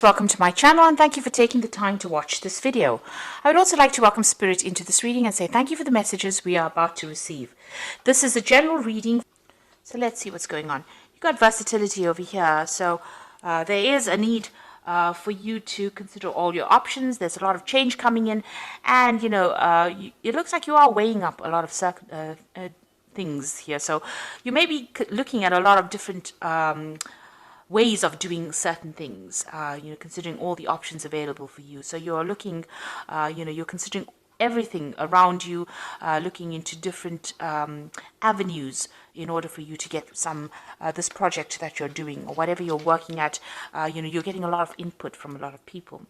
Welcome to my channel and thank you for taking the time to watch this video. I would also like to welcome Spirit into this reading and say thank you for the messages we are about to receive. This is a general reading, so let's see what's going on. You've got versatility over here, so there is a need for you to consider all your options. There's a lot of change coming in, and it looks like you are weighing up a lot of things here. So you may be looking at a lot of different ways of doing certain things, considering all the options available for you. So you're looking, you're considering everything around you, looking into different avenues in order for you to get some this project that you're doing or whatever you're working at. You're getting a lot of input from a lot of people.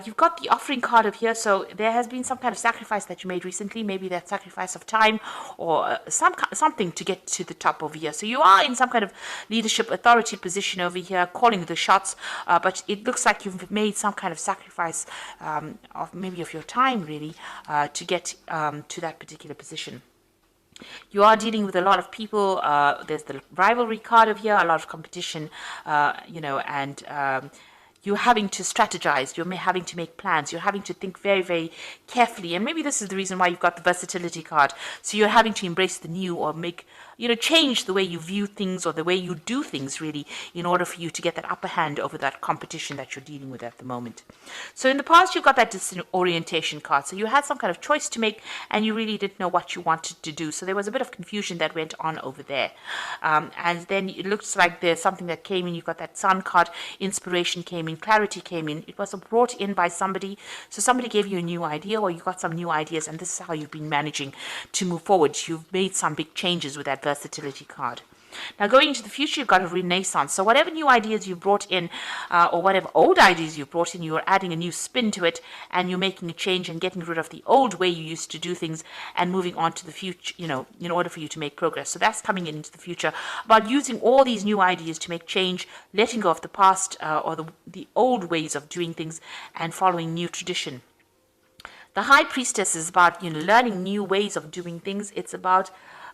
You've got the offering card of here, so there has been some kind of sacrifice that you made recently, maybe that sacrifice of time or something to get to the top over here. So you are in some kind of leadership authority position over here, calling the shots, but it looks like you've made some kind of sacrifice of your time really to get to that particular position. You are dealing with a lot of people. There's the rivalry card of here, a lot of competition, and you're having to strategize, you're having to make plans, you're having to think very, very carefully. And maybe this is the reason why you've got the versatility card. So you're having to embrace the new or change the way you view things or the way you do things really in order for you to get that upper hand over that competition that you're dealing with at the moment. So in the past, you've got that disorientation card. So you had some kind of choice to make and you really didn't know what you wanted to do. So there was a bit of confusion that went on over there. And then it looks like there's something that came in. You've got that sun card, inspiration came in, clarity came in. It was brought in by somebody. So somebody gave you a new idea or you got some new ideas, and this is how you've been managing to move forward. You've made some big changes with that versatility card. Now going into the future, you've got a renaissance. So whatever new ideas you brought in or whatever old ideas you brought in, you're adding a new spin to it and you're making a change and getting rid of the old way you used to do things and moving on to the future, in order for you to make progress. So that's coming into the future about using all these new ideas to make change, letting go of the past or the old ways of doing things and following new tradition. The High Priestess is about learning new ways of doing things. It's about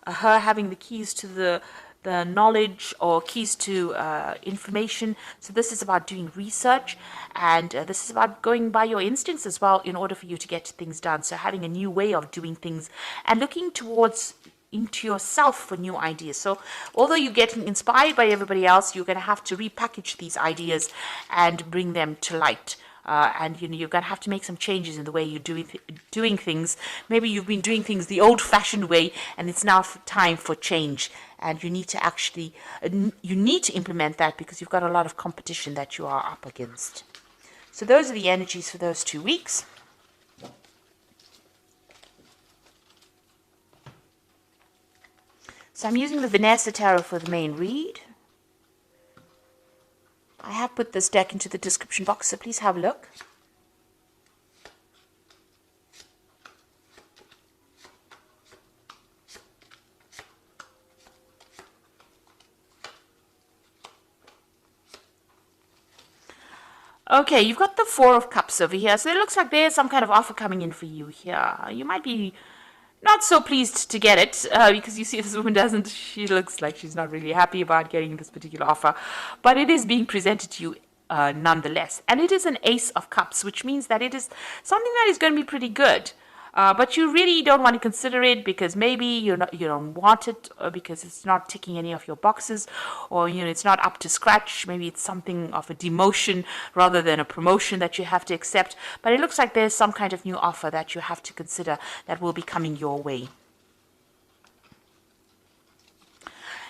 her having the keys to the knowledge or keys to information. So this is about doing research, and this is about going by your instincts as well in order for you to get things done. So having a new way of doing things and looking into yourself for new ideas. So although you're getting inspired by everybody else, you're going to have to repackage these ideas and bring them to light. And you're going to have to make some changes in the way you're doing things. Maybe you've been doing things the old-fashioned way, and it's now time for change. And you need to implement that because you've got a lot of competition that you are up against. So those are the energies for those 2 weeks. So I'm using the Vanessa Tarot for the main read. I have put this deck into the description box, so please have a look. Okay, you've got the Four of Cups over here, so it looks like there's some kind of offer coming in for you here. You might be not so pleased to get it because you see this woman she looks like she's not really happy about getting this particular offer, but it is being presented to you nonetheless. And it is an Ace of Cups, which means that it is something that is going to be pretty good. But you really don't want to consider it because maybe you don't want it, or because it's not ticking any of your boxes, or it's not up to scratch. Maybe it's something of a demotion rather than a promotion that you have to accept. But it looks like there's some kind of new offer that you have to consider that will be coming your way.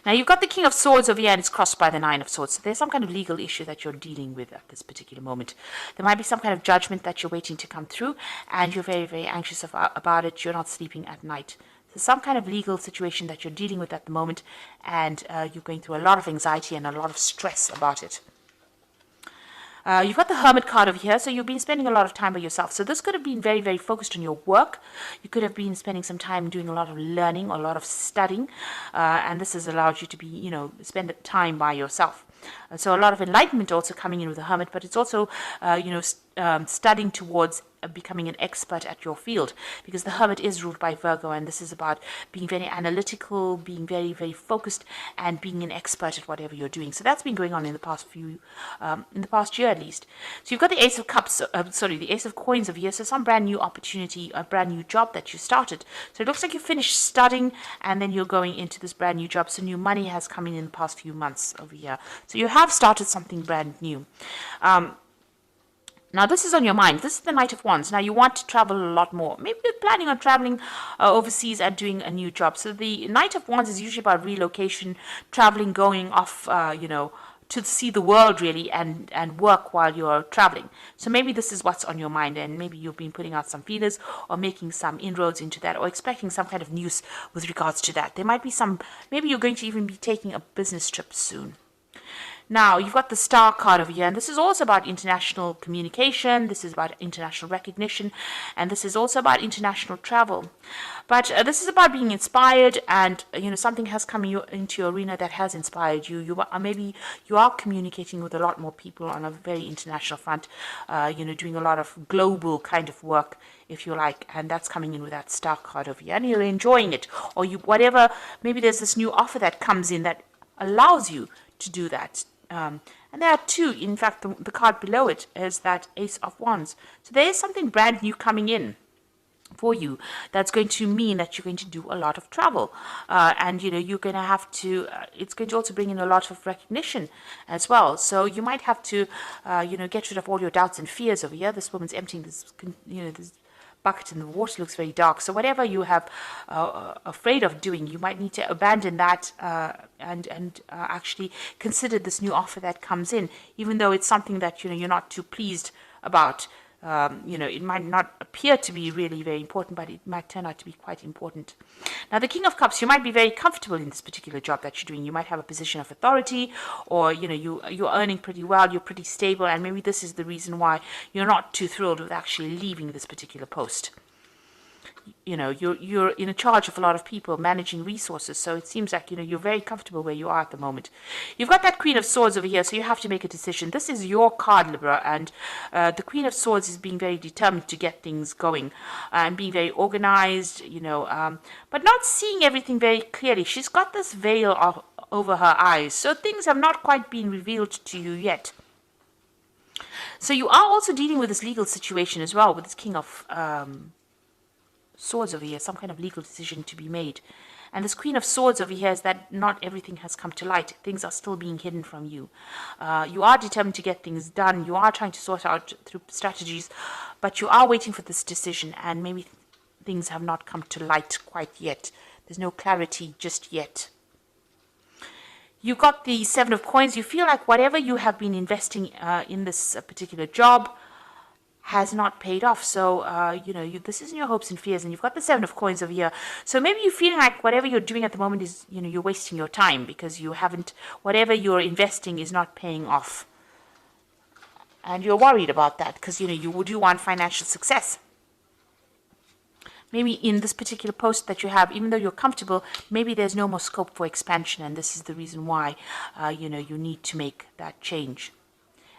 Now, you've got the King of Swords over here, and it's crossed by the Nine of Swords. So there's some kind of legal issue that you're dealing with at this particular moment. There might be some kind of judgment that you're waiting to come through, and you're very, very anxious about it. You're not sleeping at night. So some kind of legal situation that you're dealing with at the moment, and you're going through a lot of anxiety and a lot of stress about it. You've got the Hermit card over here, so you've been spending a lot of time by yourself. So this could have been very, very focused on your work. You could have been spending some time doing a lot of learning or a lot of studying, and this has allowed you to be, spend time by yourself. So a lot of enlightenment also coming in with the Hermit, but it's also, studying towards becoming an expert at your field, because the Hermit is ruled by Virgo, and this is about being very analytical, being very, very focused, and being an expert at whatever you're doing. So that's been going on in the past in the past year at least. So you've got the Ace of Cups, the Ace of Coins over here. So some brand new opportunity, a brand new job that you started. So it looks like you finished studying, and then you're going into this brand new job. So new money has come in the past few months over here. So you have started something brand new. Now, this is on your mind. This is the Knight of Wands. Now, you want to travel a lot more. Maybe you're planning on traveling overseas and doing a new job. So the Knight of Wands is usually about relocation, traveling, going off, to see the world, really, and work while you're traveling. So maybe this is what's on your mind, and maybe you've been putting out some feelers or making some inroads into that, or expecting some kind of news with regards to that. There might be maybe you're going to even be taking a business trip soon. Now, you've got the Star card over here, and this is also about international communication, this is about international recognition, and this is also about international travel. But this is about being inspired, and, something has come into your arena that has inspired you. Maybe you are communicating with a lot more people on a very international front, doing a lot of global kind of work, if you like, and that's coming in with that Star card over here, and you're enjoying it, or maybe there's this new offer that comes in that allows you to do that. And there are two, in fact, the card below it is that Ace of Wands. So there is something brand new coming in for you that's going to mean that you're going to do a lot of travel. And, you're going to have to, it's going to also bring in a lot of recognition as well. So you might have to, get rid of all your doubts and fears over here. This woman's emptying this, this bucket in the water looks very dark. So whatever you have afraid of doing, you might need to abandon that and actually consider this new offer that comes in, even though it's something that you're not too pleased about. It might not appear to be really very important, but it might turn out to be quite important. Now, the King of Cups, you might be very comfortable in this particular job that you're doing. You might have a position of authority, or, you're earning pretty well, you're pretty stable, and maybe this is the reason why you're not too thrilled with actually leaving this particular post. You're in charge of a lot of people, managing resources, so it seems like you're very comfortable where you are at the moment. You've got that Queen of Swords over here, so you have to make a decision. This is your card, Libra, and the Queen of Swords is being very determined to get things going and being very organized, but not seeing everything very clearly. She's got this veil over her eyes, so things have not quite been revealed to you yet. So you are also dealing with this legal situation as well, with this King of Swords over here, some kind of legal decision to be made. And this Queen of Swords over here is that not everything has come to light. Things are still being hidden from you. You are determined to get things done. You are trying to sort out through strategies, but you are waiting for this decision, and maybe things have not come to light quite yet. There's no clarity just yet. You got the Seven of Coins. You feel like whatever you have been investing in this particular job has not paid off. So, this isn't your hopes and fears, and you've got the Seven of Coins over here. So maybe you're feeling like whatever you're doing at the moment is, you're wasting your time because whatever you're investing is not paying off. And you're worried about that because, you do want financial success. Maybe in this particular post that you have, even though you're comfortable, maybe there's no more scope for expansion, and this is the reason why, you need to make that change.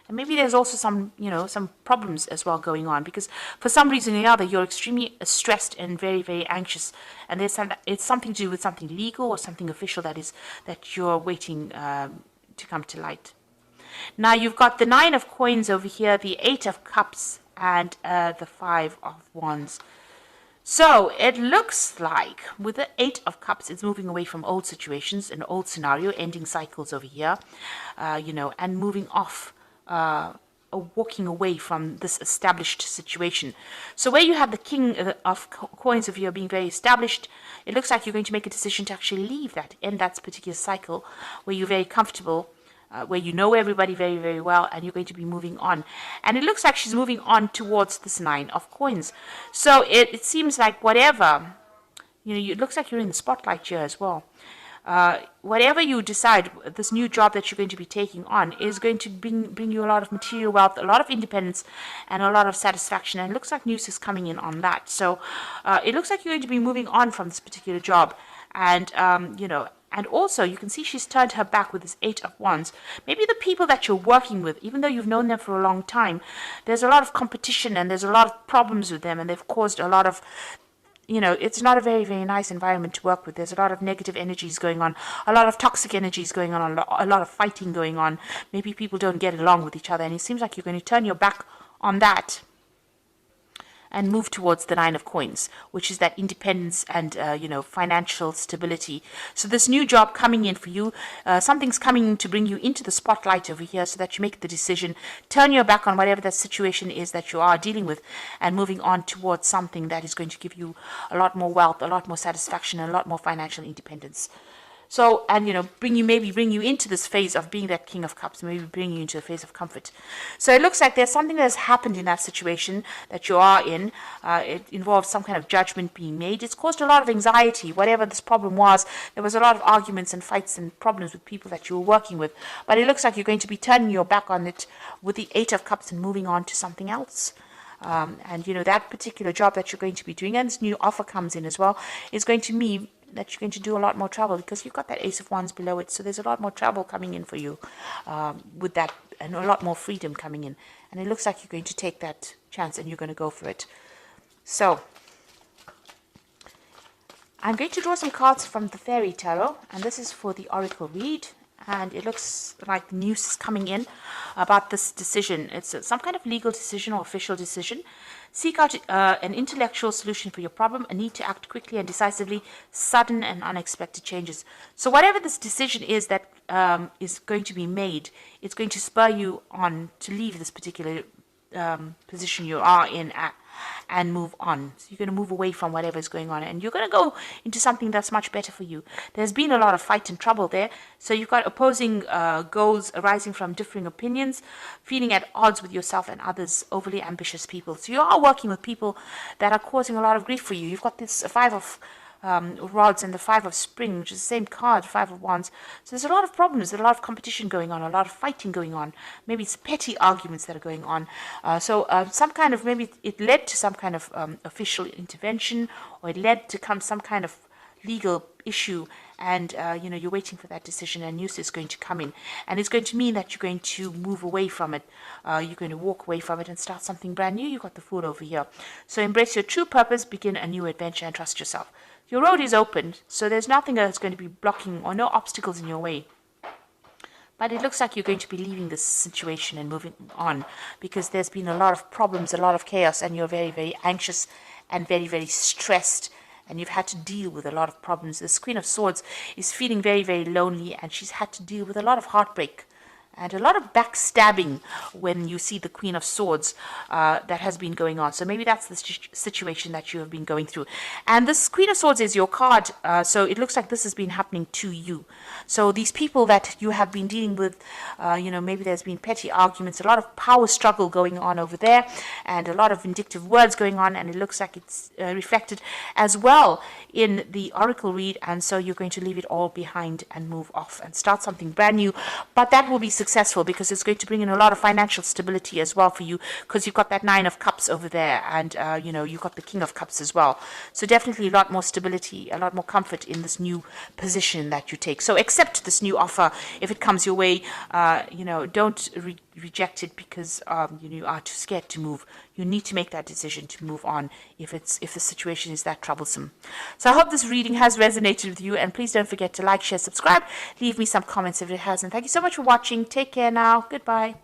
And maybe there's also some problems as well going on, because for some reason or another, you're extremely stressed and very, very anxious. And it's something to do with something legal or something official that you're waiting to come to light. Now, you've got the Nine of Coins over here, the Eight of Cups, and the Five of Wands. So it looks like with the Eight of Cups, it's moving away from old situations, an old scenario, ending cycles over here, and moving off, walking away from this established situation. So where you have the King of Coins over here being very established, it looks like you're going to make a decision to actually leave that, end that particular cycle where you're very comfortable, where you know everybody very, very well, and you're going to be moving on. And it looks like she's moving on towards this Nine of Coins. So it seems like whatever, it looks like you're in the spotlight here as well. Whatever you decide, this new job that you're going to be taking on is going to bring you a lot of material wealth, a lot of independence, and a lot of satisfaction. And it looks like news is coming in on that. So it looks like you're going to be moving on from this particular job, and And also, you can see she's turned her back with this 8 of Wands. Maybe the people that you're working with, even though you've known them for a long time, there's a lot of competition and there's a lot of problems with them, and they've caused a lot of, it's not a very, very nice environment to work with. There's a lot of negative energies going on, a lot of toxic energies going on, a lot of fighting going on. Maybe people don't get along with each other, and it seems like you're going to turn your back on that and move towards the 9 of Coins, which is that independence and, financial stability. So this new job coming in for you, something's coming to bring you into the spotlight over here so that you make the decision, turn your back on whatever that situation is that you are dealing with, and moving on towards something that is going to give you a lot more wealth, a lot more satisfaction, and a lot more financial independence. So, and bring you into this phase of being that King of Cups, maybe bring you into a phase of comfort. So it looks like there's something that has happened in that situation that you are in. It involves some kind of judgment being made. It's caused a lot of anxiety, whatever this problem was. There was a lot of arguments and fights and problems with people that you were working with. But it looks like you're going to be turning your back on it with the 8 of Cups and moving on to something else. And that particular job that you're going to be doing, and this new offer comes in as well, is going to mean that you're going to do a lot more travel, because you've got that Ace of Wands below it. So there's a lot more travel coming in for you with that, and a lot more freedom coming in. And it looks like you're going to take that chance and you're going to go for it. So I'm going to draw some cards from the Fairy Tarot, and this is for the Oracle read. And it looks like news is coming in about this decision. It's some kind of legal decision or official decision. Seek out an intellectual solution for your problem, a need to act quickly and decisively, sudden and unexpected changes. So whatever this decision is that is going to be made, it's going to spur you on to leave this particular position you are in and move on. So you're going to move away from whatever is going on, and you're going to go into something that's much better for you. There's been a lot of fight and trouble there, so you've got opposing goals arising from differing opinions, feeling at odds with yourself and others, overly ambitious people. So you are working with people that are causing a lot of grief for you. You've got this 5 of rods and the 5 of spring, which is the same card, 5 of wands. So there's a lot of problems, there's a lot of competition going on, a lot of fighting going on. Maybe it's petty arguments that are going on. So some kind of, maybe it led to some kind of official intervention, or it led to some kind of legal issue, and you're waiting for that decision, and news is going to come in, and it's going to mean that you're going to move away from it. You're going to walk away from it and start something brand new. You've got the Fool over here. So embrace your true purpose, begin a new adventure, and trust yourself. Your road is open, so there's nothing that's going to be blocking, or no obstacles in your way. But it looks like you're going to be leaving this situation and moving on, because there's been a lot of problems, a lot of chaos, and you're very, very anxious and very, very stressed, and you've had to deal with a lot of problems. This Queen of Swords is feeling very, very lonely, and she's had to deal with a lot of heartbreak and a lot of backstabbing when you see the Queen of Swords that has been going on. So maybe that's the situation that you have been going through. And this Queen of Swords is your card, so it looks like this has been happening to you. So these people that you have been dealing with, maybe there's been petty arguments, a lot of power struggle going on over there, and a lot of vindictive words going on, and it looks like it's reflected as well in the Oracle read. And so you're going to leave it all behind and move off and start something brand new. But that will be successful, because it's going to bring in a lot of financial stability as well for you, because you've got that 9 of Cups over there, and you've got the King of Cups as well. So definitely a lot more stability, a lot more comfort in this new position that you take. So accept this new offer if it comes your way. Don't reject it because you are too scared to move. You need to make that decision to move on if the situation is that troublesome. So I hope this reading has resonated with you, and please don't forget to like, share, subscribe, leave me some comments if it hasn't. Thank you so much for watching. Take care now. Goodbye.